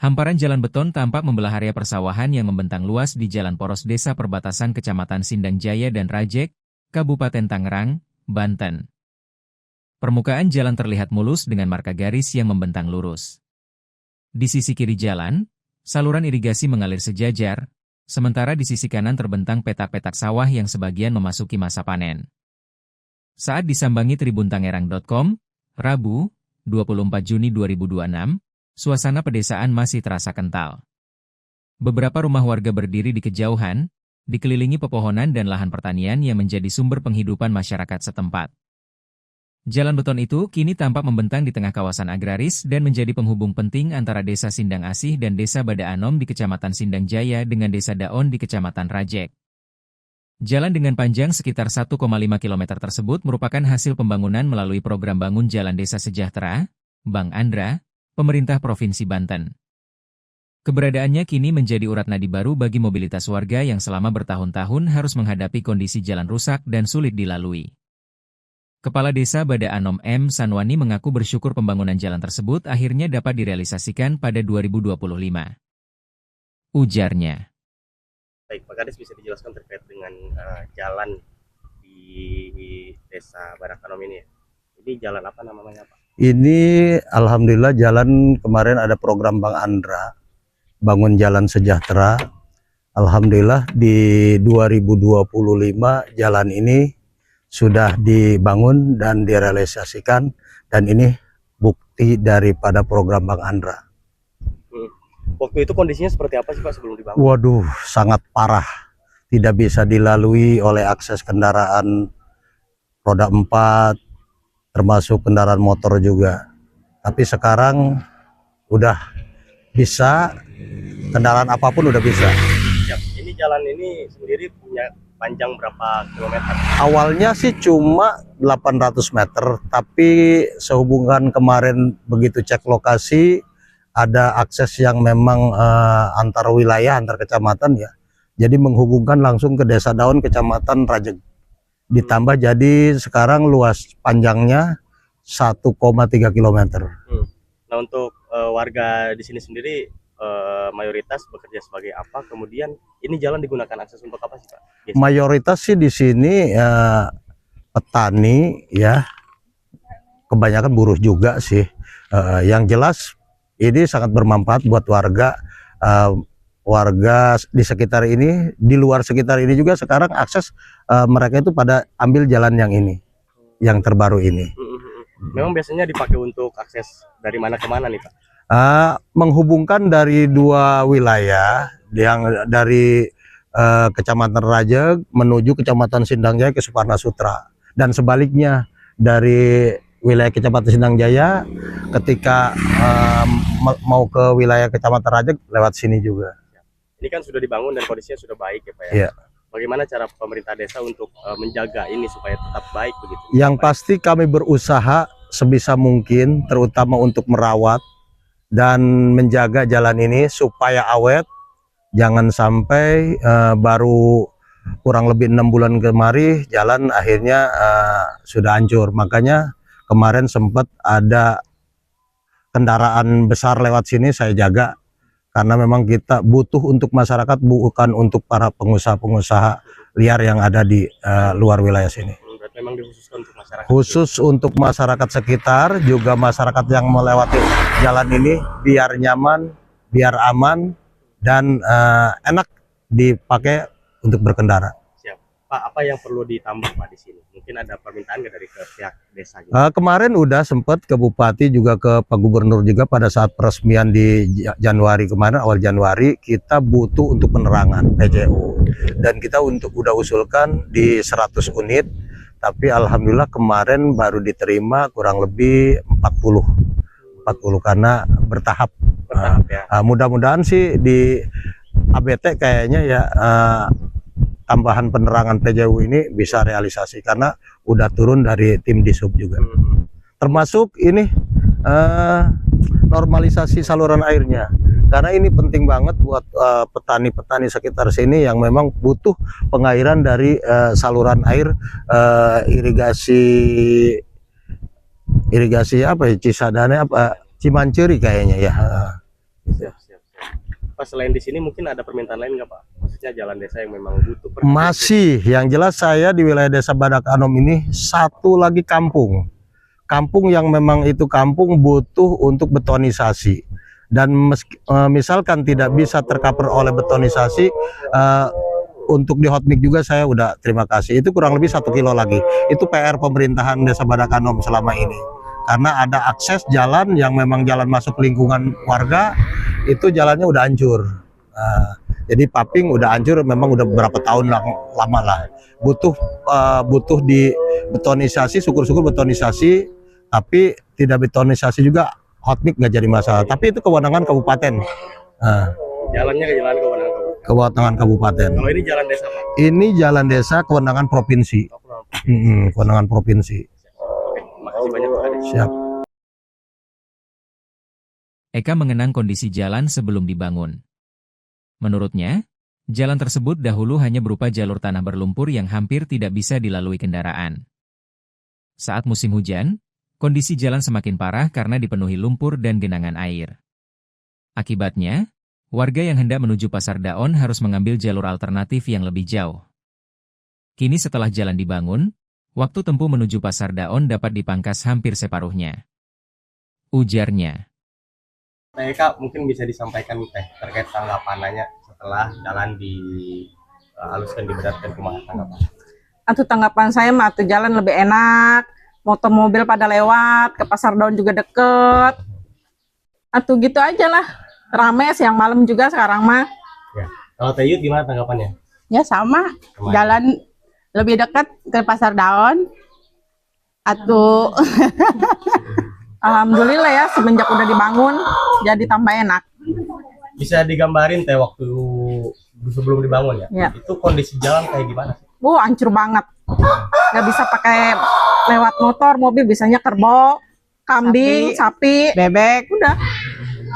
Hamparan jalan beton tampak membelah area persawahan yang membentang luas di jalan poros desa perbatasan Kecamatan Sindang Jaya dan Rajek, Kabupaten Tangerang, Banten. Permukaan jalan terlihat mulus dengan marka garis yang membentang lurus. Di sisi kiri jalan, saluran irigasi mengalir sejajar, sementara di sisi kanan terbentang petak-petak sawah yang sebagian memasuki masa panen. Saat disambangi tribuntangerang.com, Rabu, 24 Juni 2026, suasana pedesaan masih terasa kental. Beberapa rumah warga berdiri di kejauhan, dikelilingi pepohonan dan lahan pertanian yang menjadi sumber penghidupan masyarakat setempat. Jalan beton itu kini tampak membentang di tengah kawasan agraris dan menjadi penghubung penting antara Desa Sindang Asih dan Desa Bada Anom di Kecamatan Sindang Jaya dengan Desa Daon di Kecamatan Rajek. Jalan dengan panjang sekitar 1,5 km tersebut merupakan hasil pembangunan melalui program Bangun Jalan Desa Sejahtera, Bang Andra, Pemerintah Provinsi Banten. Keberadaannya kini menjadi urat nadi baru bagi mobilitas warga yang selama bertahun-tahun harus menghadapi kondisi jalan rusak dan sulit dilalui. Kepala Desa Bada Anom M. Sanwani mengaku bersyukur pembangunan jalan tersebut akhirnya dapat direalisasikan pada 2025. Ujarnya. Baik, Pak Kades bisa dijelaskan terkait dengan jalan di Desa Bada Anom ini ya? Ini jalan apa namanya Pak? Ini alhamdulillah jalan kemarin ada program Bang Andra, Bangun Jalan Sejahtera. Alhamdulillah di 2025 jalan ini sudah dibangun dan direalisasikan, dan ini bukti daripada program Bang Andra. Waktu itu kondisinya seperti apa sih Pak sebelum dibangun? Waduh, sangat parah. Tidak bisa dilalui oleh akses kendaraan roda 4, termasuk kendaraan motor juga. Tapi sekarang udah bisa, kendaraan apapun udah bisa. Ya, ini jalan ini sendiri punya panjang berapa kilometer? Awalnya sih cuma 800 meter, tapi sehubungan kemarin begitu cek lokasi, ada akses yang memang antar wilayah, antar kecamatan ya. Jadi menghubungkan langsung ke Desa Daun, Kecamatan Rajek. Ditambah jadi sekarang luas panjangnya 1,3 km. Nah untuk warga di sini sendiri mayoritas bekerja sebagai apa? Kemudian ini jalan digunakan akses untuk apa sih Pak? Biasanya? Mayoritas sih di sini petani ya, kebanyakan buruh juga sih. Yang jelas ini sangat bermanfaat buat warga. Warga di sekitar ini, di luar sekitar ini juga sekarang akses mereka itu pada ambil jalan yang ini, yang terbaru ini. Memang biasanya dipakai untuk akses dari mana ke mana nih Pak? Menghubungkan dari dua wilayah, yang dari Kecamatan Rajek menuju Kecamatan Sindang Jaya ke Suparna Sutra, dan sebaliknya dari wilayah Kecamatan Sindang Jaya ketika mau ke wilayah Kecamatan Rajek lewat sini juga. Ini kan sudah dibangun dan kondisinya sudah baik ya Pak ya? Iya. Bagaimana cara pemerintah desa untuk menjaga ini supaya tetap baik begitu? Yang pasti kami berusaha sebisa mungkin, terutama untuk merawat dan menjaga jalan ini supaya awet. Jangan sampai baru kurang lebih 6 bulan kemari jalan akhirnya sudah hancur. Makanya kemarin sempat ada kendaraan besar lewat sini saya jaga, karena memang kita butuh untuk masyarakat, bukan untuk para pengusaha-pengusaha liar yang ada di luar wilayah sini. Memang dikhususkan untuk masyarakat. Khusus untuk masyarakat sekitar, juga masyarakat yang melewati jalan ini biar nyaman, biar aman, dan enak dipakai untuk berkendara. Siap. Pak, apa yang perlu ditambah Pak di sini? Mungkin ada permintaan nggak dari pihak desa? Kemarin udah sempat ke Bupati juga ke Pak Gubernur juga pada saat peresmian di Januari kemarin, awal Januari, kita butuh untuk penerangan PJU, dan kita udah usulkan di 100 unit, tapi alhamdulillah kemarin baru diterima kurang lebih 40 karena bertahap. Ya. Mudah-mudahan sih di ABT kayaknya ya tambahan penerangan PJU ini bisa realisasi, karena udah turun dari tim Disub juga. Termasuk ini normalisasi saluran airnya, karena ini penting banget buat petani-petani sekitar sini yang memang butuh pengairan dari saluran air irigasi apa ya, Cisadane apa Cimanceri kayaknya ya. Siap. Pas selain di sini mungkin ada permintaan lain nggak Pak? Maksudnya jalan desa yang memang butuh perhatian. Masih, yang jelas saya di wilayah Desa Badak Anom ini satu lagi kampung yang memang itu kampung butuh untuk betonisasi, dan misalkan tidak bisa tercover oleh betonisasi, untuk di hot mix juga saya udah terima kasih, itu kurang lebih 1 kilo lagi. Itu PR pemerintahan Desa Badak Anom selama ini, karena ada akses jalan yang memang jalan masuk lingkungan warga, itu jalannya udah hancur. Jadi paping udah hancur, memang udah beberapa tahun lama lah. Butuh di betonisasi, syukur-syukur betonisasi, tapi tidak betonisasi juga hot mix nggak jadi masalah. Tapi itu kewenangan kabupaten. Jalannya ke jalan Kewenangan kabupaten. Kalau ini jalan desa Pak? Ini jalan desa kewenangan provinsi. Kewenangan provinsi. Oke, makasih banyak Pak Kades. Siap. Eka mengenang kondisi jalan sebelum dibangun. Menurutnya, jalan tersebut dahulu hanya berupa jalur tanah berlumpur yang hampir tidak bisa dilalui kendaraan. Saat musim hujan, kondisi jalan semakin parah karena dipenuhi lumpur dan genangan air. Akibatnya, warga yang hendak menuju Pasar Daon harus mengambil jalur alternatif yang lebih jauh. Kini setelah jalan dibangun, waktu tempuh menuju Pasar Daon dapat dipangkas hampir separuhnya. Ujarnya. Eka mungkin bisa disampaikan terkait tanggapannya setelah jalan dihaluskan, diberatkan kumaha tanggapan? Atau tanggapan saya mah tuh jalan lebih enak, motor mobil pada lewat, ke Pasar Daun juga deket. Atau gitu aja lah, rame siang malam juga sekarang mah. Ya. Kalau Teh Yud gimana tanggapannya? Ya sama, Kemana? jalan lebih dekat ke Pasar Daun. Atau Alhamdulillah ya, semenjak udah dibangun, jadi tambah enak. Bisa digambarin Teh waktu sebelum dibangun ya? Ya. Itu kondisi jalan kayak gimana sih? Hancur banget. Nggak bisa pakai lewat motor, mobil, bisanya kerbau, kambing, sapi, bebek. udah.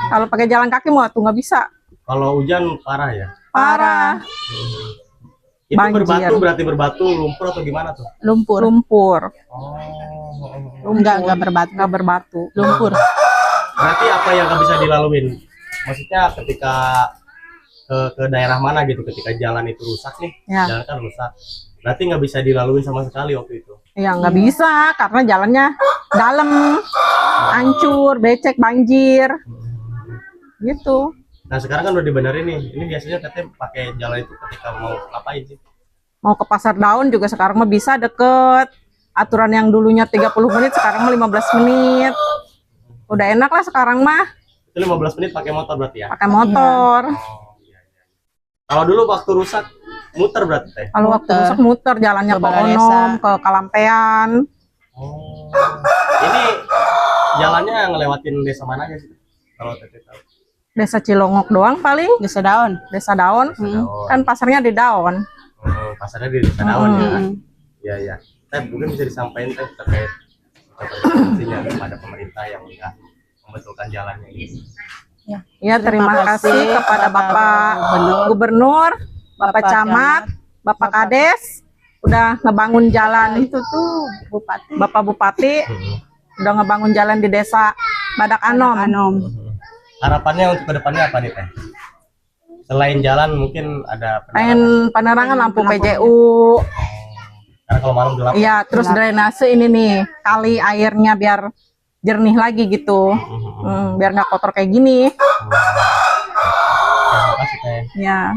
Kalau pakai jalan kaki mau tuh nggak bisa. Kalau hujan parah ya? Parah. Itu Banjir. berbatu, berarti berbatu, lumpur atau gimana tuh? Lumpur. Lumpur. Enggak berbatu. Nggak berbatu. Lumpur. Berarti apa yang nggak bisa dilaluin? Maksudnya ketika ke daerah mana gitu, ketika jalan itu rusak nih, Ya. jalan kan rusak. Berarti nggak bisa dilaluin sama sekali waktu itu. Ya nggak bisa, karena jalannya dalam, hancur, becek, banjir. Gitu. Nah sekarang kan udah dibenerin nih. Ini biasanya katanya pakai jalan itu ketika mau ngapain sih? Mau ke Pasar Daun juga sekarang mah bisa deket. Aturan yang dulunya 30 menit sekarang mah 15 menit. Udah enak lah sekarang mah, Itu 15 menit pakai motor berarti ya? pakai motor. Oh, iya. Kalau dulu waktu rusak muter berarti Teh? Kalau waktu Muter. rusak muter jalannya Ke ke Balai Onom, Desa. ke Kalampean. Oh. Ini jalannya ngelewatin desa mana aja sih? Kalau Teteh tahu. Desa Cilongok doang paling, Desa Daun. Desa Daun. Daun. Kan pasarnya di Daun. Oh, pasarnya di desa Daun ya? Hmm. Iya, iya. Teh, mungkin bisa disampaikan Teh terkait intervensinya kepada pemerintah yang udah membetulkan jalannya ini. Ya, terima kasih kepada Bapak Gubernur, Bapak Camat, Bapak Kades, udah ngebangun jalan. Itu tuh Bupati. Bapak Bupati udah ngebangun jalan di Desa Badak Anom. Harapannya untuk kedepannya apa nih Teh? Selain jalan mungkin ada Pengen penerangan lampu PJU. Karena kalau malam gelap. Iya, terus drainase ini nih, kali airnya biar jernih lagi gitu. Biar nggak kotor kayak gini. Terima kasih Teh. Ya.